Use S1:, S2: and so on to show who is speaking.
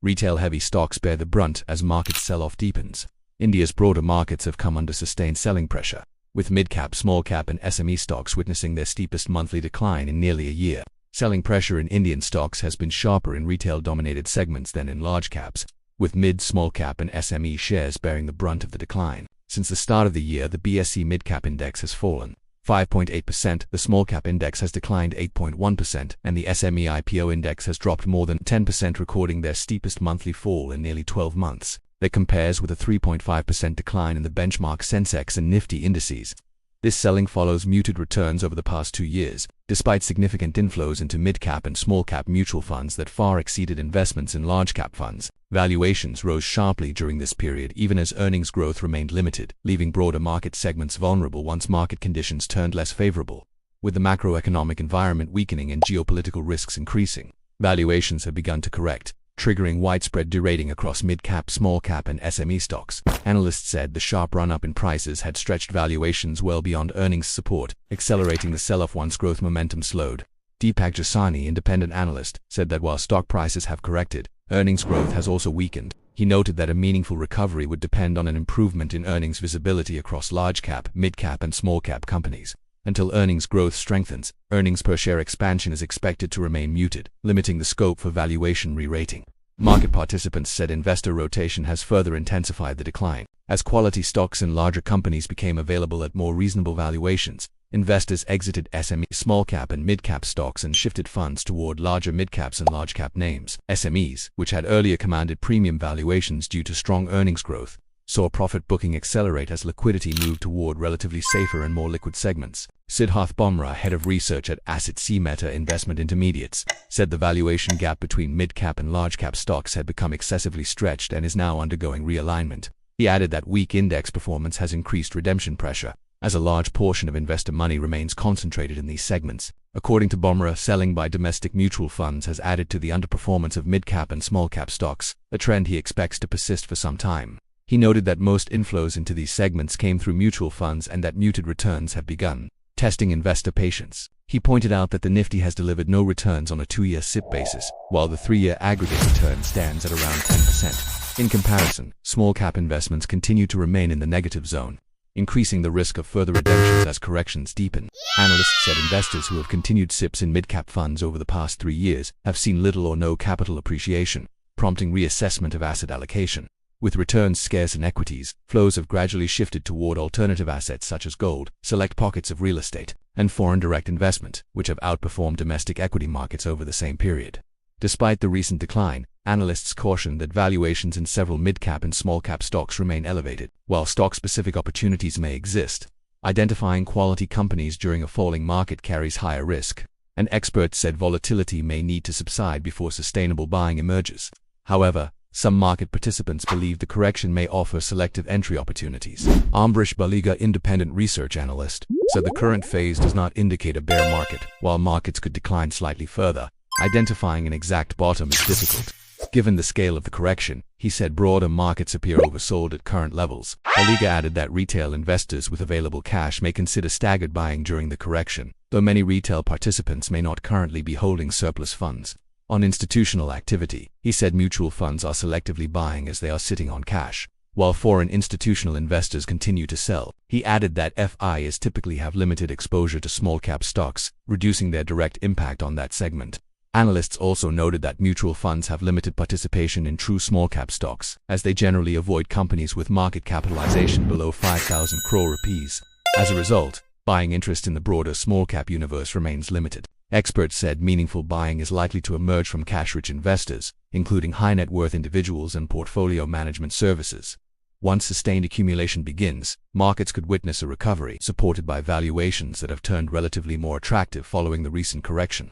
S1: Retail-heavy stocks bear the brunt as market sell-off deepens. India's broader markets have come under sustained selling pressure, with mid-cap, small-cap and SME stocks witnessing their steepest monthly decline in nearly a year. Selling pressure in Indian stocks has been sharper in retail-dominated segments than in large caps, with mid, small-cap and SME shares bearing the brunt of the decline. Since the start of the year, the BSE Midcap Index has fallen 5.8%, the Smallcap Index has declined 8.1%, and the SME IPO Index has dropped more than 10%, recording their steepest monthly fall in nearly 12 months. That compares with a 3.5% decline in the benchmark Sensex and Nifty indices. This selling follows muted returns over the past 2 years, despite significant inflows into mid-cap and small-cap mutual funds that far exceeded investments in large-cap funds. Valuations rose sharply during this period even as earnings growth remained limited, leaving broader market segments vulnerable once market conditions turned less favorable. With the macroeconomic environment weakening and geopolitical risks increasing, valuations have begun to correct, triggering widespread derating across mid-cap, small-cap and SME stocks. Analysts said the sharp run-up in prices had stretched valuations well beyond earnings support, accelerating the sell-off once growth momentum slowed. Deepak Jasani, independent analyst, said that while stock prices have corrected, earnings growth has also weakened. He noted that a meaningful recovery would depend on an improvement in earnings visibility across large-cap, mid-cap and small-cap companies. Until earnings growth strengthens, earnings per share expansion is expected to remain muted, limiting the scope for valuation re-rating. Market participants said investor rotation has further intensified the decline. As quality stocks in larger companies became available at more reasonable valuations, investors exited SME, small-cap and mid-cap stocks and shifted funds toward larger mid-caps and large-cap names. SMEs, which had earlier commanded premium valuations due to strong earnings growth, saw profit booking accelerate as liquidity moved toward relatively safer and more liquid segments. Siddharth Bomra, head of research at Asset C Meta Investment Intermediates, said the valuation gap between mid-cap and large-cap stocks had become excessively stretched and is now undergoing realignment. He added that weak index performance has increased redemption pressure, as a large portion of investor money remains concentrated in these segments. According to Bomra, selling by domestic mutual funds has added to the underperformance of mid-cap and small-cap stocks, a trend he expects to persist for some time. He noted that most inflows into these segments came through mutual funds and that muted returns have begun testing investor patience. He pointed out that the Nifty has delivered no returns on a 2-year SIP basis, while the 3-year aggregate return stands at around 10%. In comparison, small-cap investments continue to remain in the negative zone, increasing the risk of further redemptions as corrections deepen. Analysts said investors who have continued SIPs in mid-cap funds over the past 3 years have seen little or no capital appreciation, prompting reassessment of asset allocation. With returns scarce in equities, flows have gradually shifted toward alternative assets such as gold, select pockets of real estate, and foreign direct investment, which have outperformed domestic equity markets over the same period. Despite the recent decline, analysts cautioned that valuations in several mid-cap and small-cap stocks remain elevated. While stock-specific opportunities may exist, identifying quality companies during a falling market carries higher risk, and experts said volatility may need to subside before sustainable buying emerges. However, some market participants believe the correction may offer selective entry opportunities. Ambrish Baliga, independent research analyst, said the current phase does not indicate a bear market. While markets could decline slightly further, identifying an exact bottom is difficult. Given the scale of the correction, he said broader markets appear oversold at current levels. Baliga added that retail investors with available cash may consider staggered buying during the correction, though many retail participants may not currently be holding surplus funds. On institutional activity, he said mutual funds are selectively buying as they are sitting on cash, while foreign institutional investors continue to sell. He added that FIs typically have limited exposure to small-cap stocks, reducing their direct impact on that segment. Analysts also noted that mutual funds have limited participation in true small-cap stocks, as they generally avoid companies with market capitalization below 5,000 crore rupees. As a result, buying interest in the broader small-cap universe remains limited. Experts said meaningful buying is likely to emerge from cash-rich investors, including high-net-worth individuals and portfolio management services. Once sustained accumulation begins, markets could witness a recovery, supported by valuations that have turned relatively more attractive following the recent correction.